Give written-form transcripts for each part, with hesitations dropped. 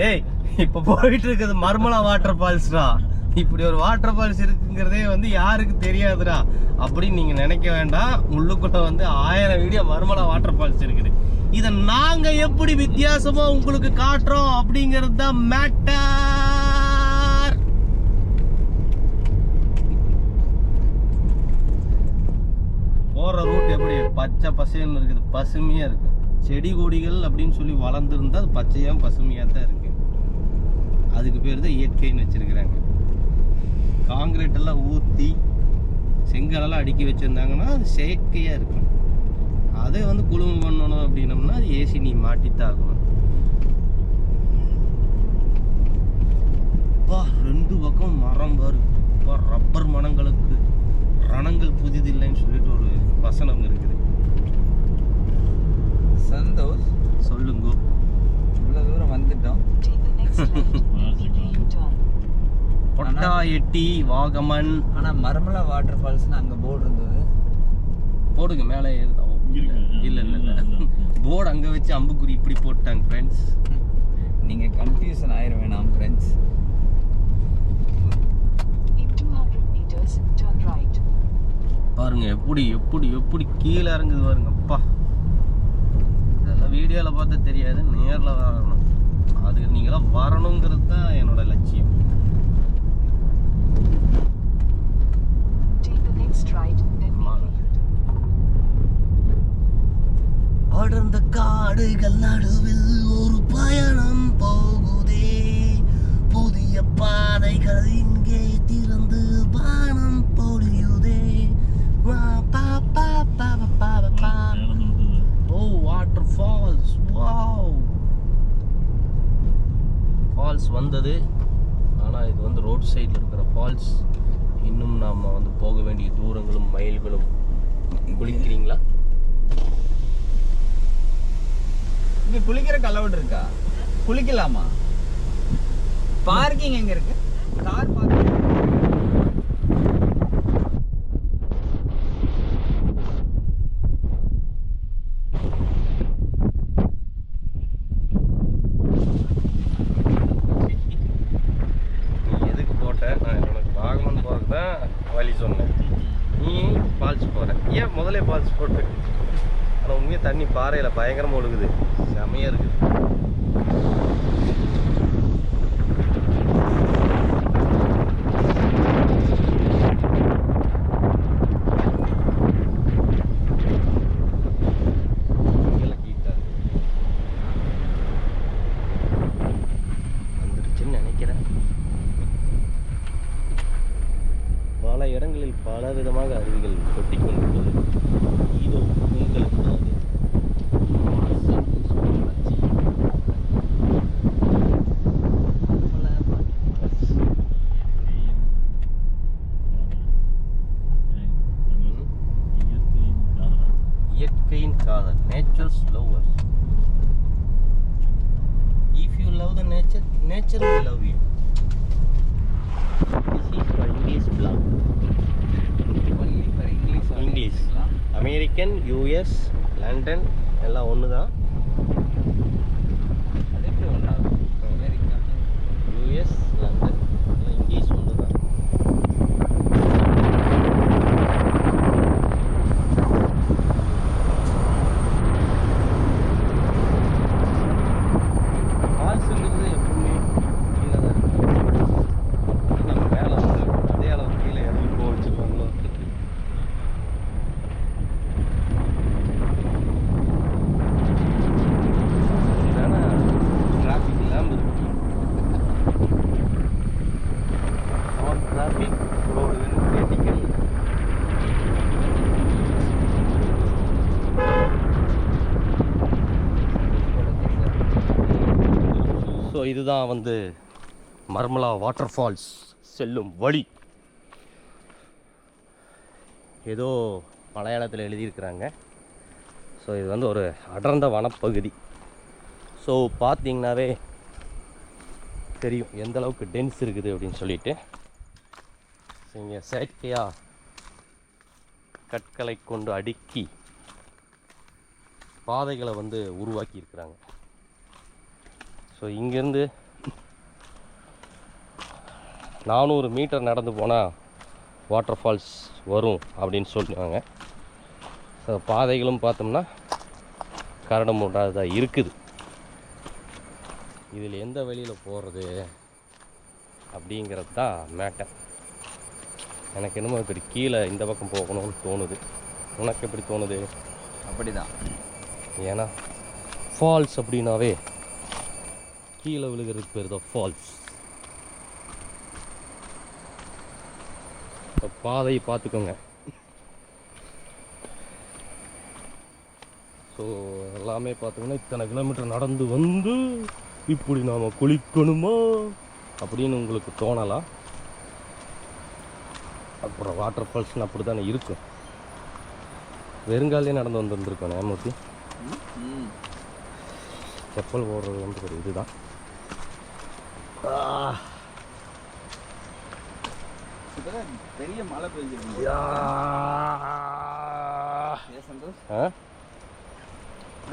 டேய் இப்போ போயிட்டு இருக்கிறது மர்மலா வாட்டர் ஃபால்ஸ்டா. இப்படி ஒரு வாட்டர் ஃபால்ஸ் இருக்குங்கிறதே வந்து யாருக்கு தெரியாதுடா அப்படின்னு நீங்க நினைக்க வேண்டாம். உள்ளுக்குள்ள வந்து 1000 வீடியோ மர்மலா வாட்டர் ஃபால்ஸ் இருக்குது. இதை நாங்க எப்படி வித்தியாசமா உங்களுக்கு காட்டுறோம் அப்படிங்கிறது தான் மேட்டர். போற ரூட் எப்படி பச்சை பசைன்னு இருக்குது, பசுமையா இருக்கு. செடி கொடிகள் அப்படின்னு சொல்லி வளர்ந்துருந்தா அது பச்சையா பசுமையா தான் இருக்கு. அதுக்கு பேர் தான் இயற்கைன்னு வச்சிருக்கிறாங்க. காங்கிரீட் எல்லாம் ஊற்றி செங்கலெல்லாம் அடுக்கி வச்சிருந்தாங்கன்னா அது செயற்கையா இருக்கும். அதை வந்து குளுமை பண்ணணும் அப்படின்னம்னா அது ஏசி நீ மாட்டித்தான் ஆகணும். ரெண்டு பக்கம் மரம் பாரு, ரப்பர் மரங்களுக்கு ரணங்கள் புதிதில்லைன்னு சொல்லிட்டு ஒரு வசனம் இருக்குது. சந்தோஷ் சொல்லுங்க. இவ்வளோ தூரம் வந்துட்டோம். பொட்டாயெட்டி வாகமன். ஆனால் மர்மலா வாட்டர் ஃபால்ஸ்னு அங்கே போர்டு இருந்தது. போடுங்க மேலே ஏறுதா? இல்லை போர்டு அங்கே வச்சு அம்புக்குறி இப்படி போட்டாங்க ஃப்ரெண்ட்ஸ். நீங்கள் கன்ஃபியூஷன் ஆயிட வேணாம் ஃப்ரெண்ட்ஸ். பாருங்க எப்படி எப்படி எப்படி கீழே இறங்குது பாருங்க. அப்பா இதெல்லாம் வீடியோவில் பார்த்தா தெரியாது, நேரில் வரணும். அது நீங்களாம் வரணுங்கிறது தான் என்னோட லட்சியம். அடர்ந்த காடுகள் நடுவில் ஒரு பயணம் போகுதே, புதிய பாதைகள் இங்கே திறந்து வானம் பொழியுதே. ஓ வாட்டர் ஃபால்ஸ், வாவ். ஃபால்ஸ் வந்தது. ஆனால் இது வந்து ரோட் சைடில் இருக்கிற ஃபால்ஸ். இன்னும் நாம் வந்து போக வேண்டிய தூரங்களும் மைல்களும். குளிக்கிறீங்களா? இங்கே குளிக்கிறக்கு அலவுட் இருக்கா? குளிக்கலாமா? பார்க்கிங் எங்கே இருக்கு? Car parking. எதுக்கு போட்டேன்? நான் உனக்கு வாகமன் போகிறது தான் வழி சொன்னேன். நீ ஃபால்ஸ் போகிற. ஏன் முதலே ஃபால்ஸ் போட்டு? ஆனால் உண்மையாக தண்ணி பாறையில் பயங்கரமாக ஒழுகுது, செமையாக இருக்குது. வந்துருச்சுன்னு நினைக்கிறேன். பல இடங்களில் பல விதமாக அருவிகள் கொட்டிக்கொண்டுள்ளது. இதோ உங்களுக்காக இயற்கையின் காதல், nature's lovers. If you love the nature, nature will love you. This is for English blog. Only for English. American, US, London எல்லாம் ஒன்று தான். அது எப்படி ஒன்றாகும்? அமெரிக்கா, US, லண்டன் எல்லாம் இங்கிலீஷ் ஒன்று தான். ஃபால்ஸுங்கிறது எப்பவுமே கீழே தான் இருக்கும். நம்ம மேலே வந்து அதே அளவு கீழே இறங்கி போக வச்சுருவாங்களோ. டிராஃபிக் இல்லாமல் இருக்கு. On traffic road critical. So இதுதான் வந்து மர்மலா வாட்டர் ஃபால்ஸ் செல்லும் வழி. ஏதோ மலையாளத்தில் எழுதியிருக்கிறாங்க. ஸோ இது வந்து ஒரு அடர்ந்த வனப்பகுதி. ஸோ பார்த்தீங்கன்னாவே தெரியும் எந்த அளவுக்கு டென்ஸ் இருக்குது அப்படின்னு சொல்லிட்டு. இங்கே செயற்கையாக கற்களை கொண்டு அடுக்கி பாதைகளை வந்து உருவாக்கி இருக்கிறாங்க. ஸோ இங்கேருந்து 400 மீட்டர் நடந்து போனால் வாட்டர் ஃபால்ஸ் வரும் அப்படின்னு சொல்லுவாங்க. ஸோ பாதைகளும் பார்த்தோம்னா கரடு முரடாக இருக்குது. இதில் எந்த வழியில் போகிறது அப்படிங்கிறது தான் மேட்டர். எனக்கு என்னமோ இப்படி கீழே இந்த பக்கம் போகணும்னு தோணுது. உனக்கு எப்படி தோணுது? அப்படி தான். ஏன்னா ஃபால்ஸ் அப்படின்னாவே கீழே விழுகிறதுக்கு பேர் தான் ஃபால்ஸ். பாதையை பார்த்துக்கோங்க. ஸோ எல்லாமே பார்த்தோம்னா இத்தனை கிலோமீட்டர் நடந்து வந்து இப்படி நாம் குளிக்கணுமா அப்படின்னு உங்களுக்கு தோணலாம். அப்புறம் வாட்டர் ஃபால்ஸ்னு அப்படி தானே இருக்கும். வெறுங்காலே நடந்து வந்துருந்துருக்கோம் நேமூர்த்தி. செப்பல் ஓடுறது வந்து ஒரு இதுதான். பெரிய மழை பெய்ஞ்சிருக்கு.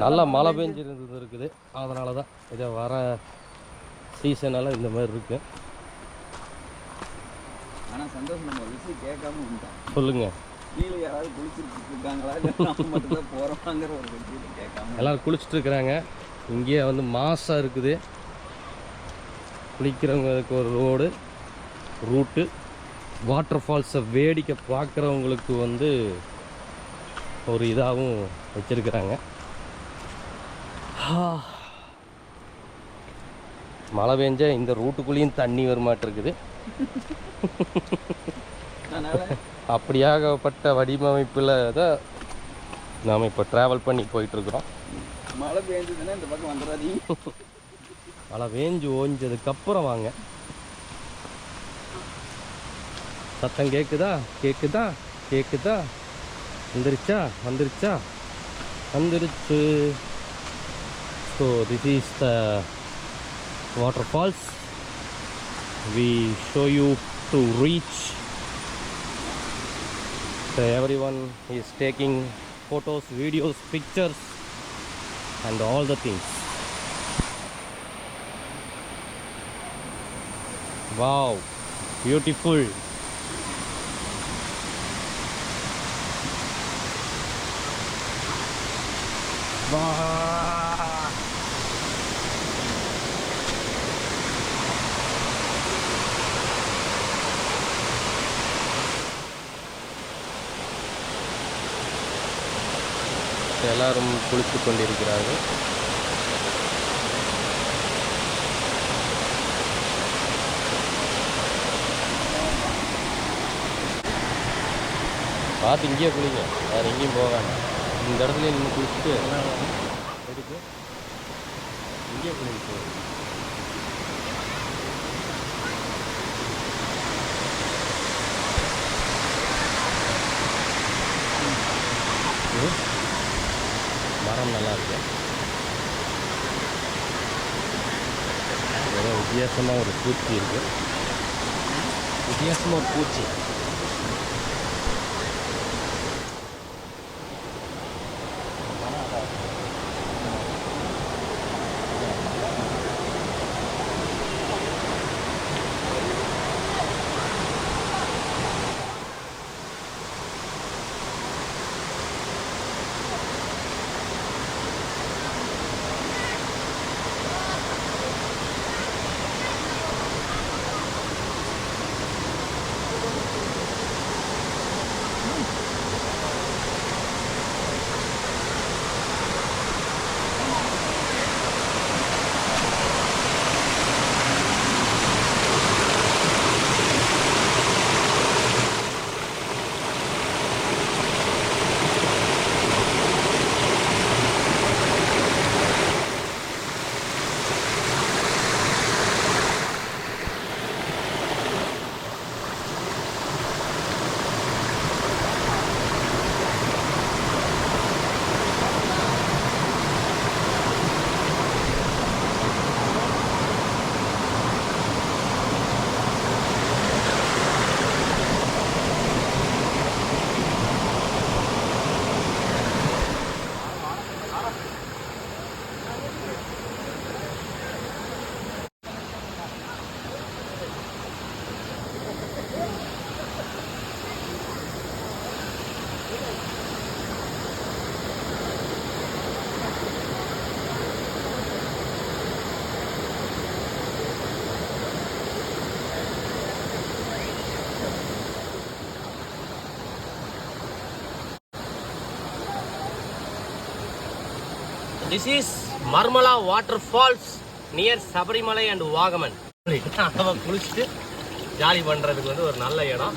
நல்லா மழை பெஞ்சிருந்து இருக்குது. அதனால தான் இதை வர சீசனெல்லாம் இந்த மாதிரி இருக்கு. ஆனால் சந்தோஷம் நம்ம விஷயம் கேட்காம வந்துட்டோம். சொல்லுங்க. கீழே யாராவது குளிச்சுட்டு இருக்காங்களா, நம்ம மட்டும் தான் போகிறோமாங்கிற ஒரு விஷயத்தை கேட்காம எல்லோரும் குளிச்சுட்டு இருக்கிறாங்க. இங்கேயே வந்து மாசாக இருக்குது. குளிக்கிறவங்களுக்கு ஒரு ரூட்டு, வாட்டர் ஃபால்ஸை வேடிக்கை பார்க்குறவங்களுக்கு வந்து ஒரு இதாகவும் வச்சுருக்கிறாங்க. மழை பெஞ்சா இந்த ரூட்டுக்குள்ளேயும் தண்ணி வருமாட்டிருக்குது. அப்படியாகப்பட்ட வடிவமைப்பில் தான் நாம் இப்போ ட்ராவல் பண்ணி போயிட்டுருக்குறோம். மழை பெஞ்சதுன்னா இந்த பக்கம் வந்துடாதீங்க. மழை பெஞ்சு ஓஞ்சதுக்கப்புறம் வாங்க. சத்தம் கேட்குதா கேட்குதா கேட்குதா? வந்துருச்சு. So this is the water falls. We show you to reach. So everyone is taking photos, videos, pictures and all the things. Wow, beautiful. Wow. எல்லாரும் குளித்து கொண்டிருக்கிறார்கள். பார்த்து இங்கேயே குளிங்க, வேறு எங்கேயும் போகாங்க. இந்த இடத்துல நின்று குளிச்சுட்டு எதுக்கு இங்கேயே குளிக்க. மரம் நல்லா இருக்கு. ஏதோ வித்தியாசமாக ஒரு பூச்சி இருக்கு. வித்தியாசமாக ஒரு பூச்சி. This is Marmala water falls near Sabarimala and Vagamon. அவன் குளிச்சுட்டு ஜாலி பண்றதுக்கு வந்து ஒரு நல்ல இடம்.